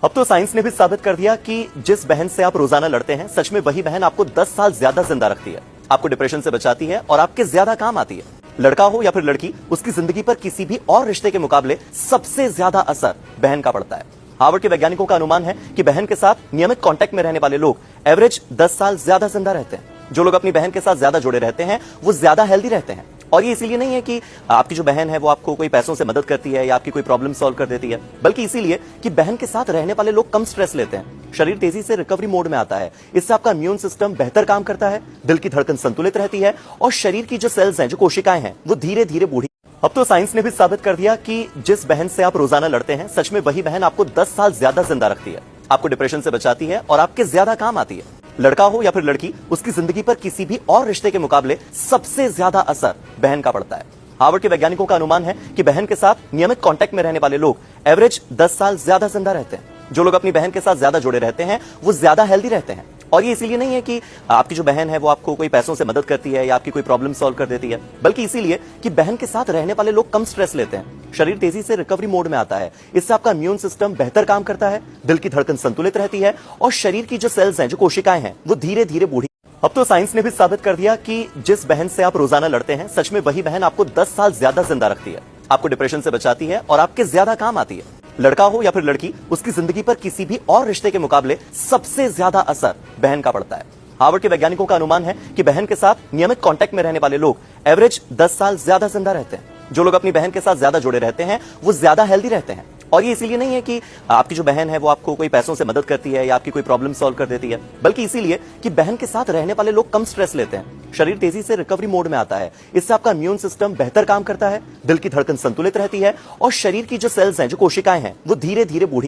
अब तो साइंस ने भी साबित कर दिया कि जिस बहन से आप रोजाना लड़ते हैं, सच में वही बहन आपको 10 साल ज्यादा जिंदा रखती है, आपको डिप्रेशन से बचाती है और आपके ज्यादा काम आती है। लड़का हो या फिर लड़की, उसकी जिंदगी पर किसी भी और रिश्ते के मुकाबले सबसे ज्यादा असर बहन का पड़ता है। हार्वर्ड के वैज्ञानिकों का अनुमान है कि बहन के साथ नियमित कांटेक्ट में रहने वाले लोग एवरेज 10 साल ज्यादा जिंदा रहते हैं। जो लोग अपनी बहन के साथ ज्यादा जुड़े रहते हैं, वो ज्यादा हेल्दी रहते हैं। और ये इसीलिए नहीं है कि आपकी जो बहन है वो आपको कोई पैसों से मदद करती है या आपकी कोई प्रॉब्लम सॉल्व कर देती है, बल्कि इसीलिए कि बहन के साथ रहने वाले लोग कम स्ट्रेस लेते हैं, शरीर तेजी से रिकवरी मोड में आता है। इससे आपका इम्यून सिस्टम बेहतर काम करता है, दिल की धड़कन संतुलित रहती है और शरीर की जो सेल्स हैं, जो कोशिकाएं हैं, वो धीरे धीरे बूढ़ी। अब तो साइंस ने भी साबित कर दिया कि जिस बहन से आप रोजाना लड़ते हैं, सच में वही बहन आपको 10 साल ज्यादा जिंदा रखती है, आपको डिप्रेशन से बचाती है और आपके ज्यादा काम आती है। लड़का हो या फिर लड़की, उसकी जिंदगी पर किसी भी और रिश्ते के मुकाबले सबसे ज्यादा असर बहन का पड़ता है। हार्वर्ड के वैज्ञानिकों का अनुमान है कि बहन के साथ नियमित कांटेक्ट में रहने वाले लोग एवरेज 10 साल ज्यादा जिंदा रहते हैं। जो लोग अपनी बहन के साथ ज्यादा जुड़े रहते हैं, वो ज्यादा हेल्दी रहते हैं। और ये इसीलिए नहीं है कि आपकी जो बहन है वो आपको कोई पैसों से मदद करती है या आपकी कोई प्रॉब्लम सॉल्व कर देती है, बल्कि इसीलिए कि बहन के साथ रहने वाले लोग कम स्ट्रेस लेते हैं, शरीर तेजी से रिकवरी मोड में आता है। इससे आपका इम्यून सिस्टम बेहतर काम करता है, दिल की धड़कन संतुलित रहती है और शरीर की जो सेल्स हैं, जो कोशिकाएं हैं, वो धीरे धीरे बूढ़ी। अब तो साइंस ने भी साबित कर दिया कि जिस बहन से आप रोजाना लड़ते हैं, सच में वही बहन आपको 10 साल ज्यादा जिंदा रखती है, आपको डिप्रेशन से बचाती है और आपके ज्यादा काम आती है। लड़का हो या फिर लड़की, उसकी जिंदगी पर किसी भी और रिश्ते के मुकाबले सबसे ज्यादा असर बहन का पड़ता है। हार्वर्ड के वैज्ञानिकों का अनुमान है कि बहन के साथ नियमित कांटेक्ट में रहने वाले लोग एवरेज 10 साल ज्यादा जिंदा रहते हैं। जो लोग अपनी बहन के साथ ज्यादा जुड़े रहते हैं, वो ज्यादा हेल्दी रहते हैं। और ये इसीलिए नहीं है कि आपकी जो बहन है वो आपको कोई पैसों से मदद करती है या आपकी कोई प्रॉब्लम सॉल्व कर देती है, बल्कि इसीलिए कि बहन के साथ रहने वाले लोग कम स्ट्रेस लेते हैं, शरीर तेजी से रिकवरी मोड में आता है। इससे आपका इम्यून सिस्टम बेहतर काम करता है, दिल की धड़कन संतुलित रहती है और शरीर की जो सेल्स हैं, जो कोशिकाएं हैं, वो धीरे धीरे बूढ़ी।